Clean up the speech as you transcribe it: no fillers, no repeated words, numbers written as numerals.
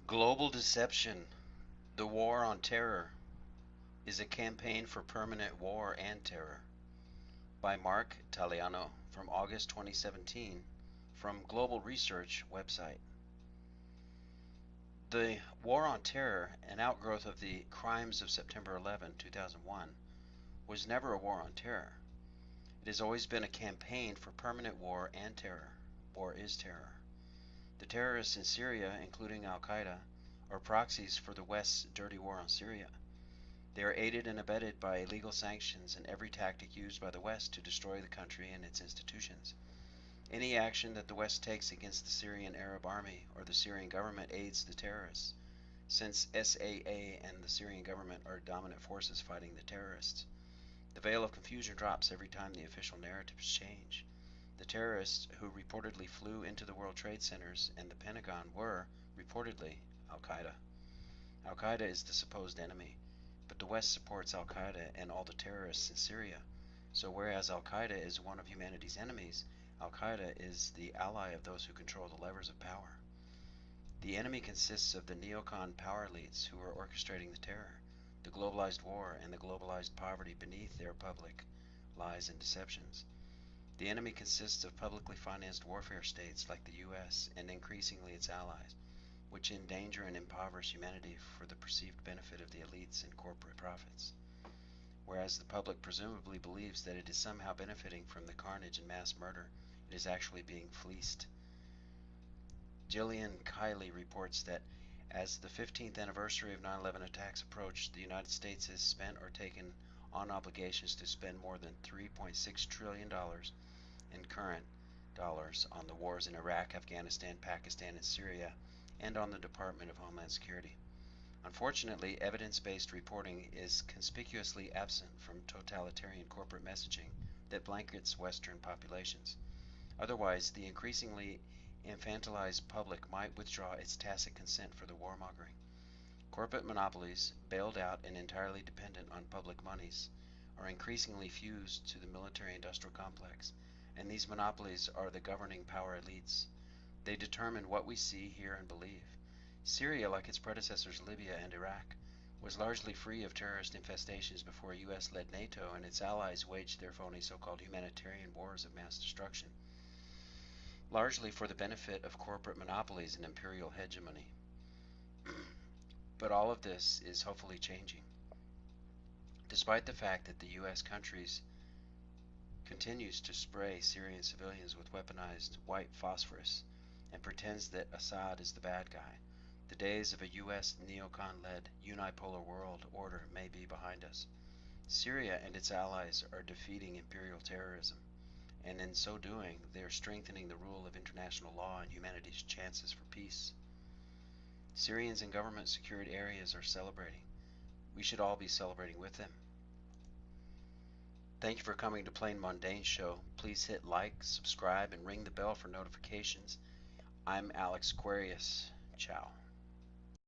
Global Deception, The War on Terror, is a campaign for permanent war and terror by Mark Taliano from August 2017 from Global Research website. The War on Terror, an outgrowth of the crimes of September 11, 2001, was never a war on terror. It has always been a campaign for permanent war and terror. War is terror. The terrorists in Syria, including Al-Qaeda, are proxies for the West's dirty war on Syria. They are aided and abetted by illegal sanctions and every tactic used by the West to destroy the country and its institutions. Any action that the West takes against the Syrian Arab Army or the Syrian government aids the terrorists, since SAA and the Syrian government are dominant forces fighting the terrorists. The veil of confusion drops every time the official narratives change. The terrorists who reportedly flew into the World Trade Centers and the Pentagon were, reportedly, Al-Qaeda. Al-Qaeda is the supposed enemy, but the West supports Al-Qaeda and all the terrorists in Syria. So whereas Al-Qaeda is one of humanity's enemies, Al-Qaeda is the ally of those who control the levers of power. The enemy consists of the neocon power elites who are orchestrating the terror, the globalized war, and the globalized poverty beneath their public lies and deceptions. The enemy consists of publicly financed warfare states like the US and increasingly its allies, which endanger and impoverish humanity for the perceived benefit of the elites and corporate profits. Whereas the public presumably believes that it is somehow benefiting from the carnage and mass murder, it is actually being fleeced. Gillian Kiley reports that as the 15th anniversary of 9/11 attacks approach, the United States has spent or taken on obligations to spend more than $3.6 trillion in current dollars on the wars in Iraq, Afghanistan, Pakistan, and Syria, and on the Department of Homeland Security. Unfortunately, evidence-based reporting is conspicuously absent from totalitarian corporate messaging that blankets Western populations. Otherwise, the increasingly infantilized public might withdraw its tacit consent for the warmongering. Corporate monopolies, bailed out and entirely dependent on public monies, are increasingly fused to the military-industrial complex, and these monopolies are the governing power elites. They determine what we see, hear, and believe. Syria, like its predecessors Libya and Iraq, was largely free of terrorist infestations before US-led NATO and its allies waged their phony so-called humanitarian wars of mass destruction, largely for the benefit of corporate monopolies and imperial hegemony. But all of this is hopefully changing. Despite the fact that the US countries continues to spray Syrian civilians with weaponized white phosphorus and pretends that Assad is the bad guy, the days of a US neocon-led unipolar world order may be behind us. Syria and its allies are defeating imperial terrorism, and in so doing, they are strengthening the rule of international law and humanity's chances for peace. Syrians in government-secured areas are celebrating. We should all be celebrating with them. Thank you for coming to Plain Mundane Show. Please hit like, subscribe, and ring the bell for notifications. I'm Alex Aquarius. Ciao.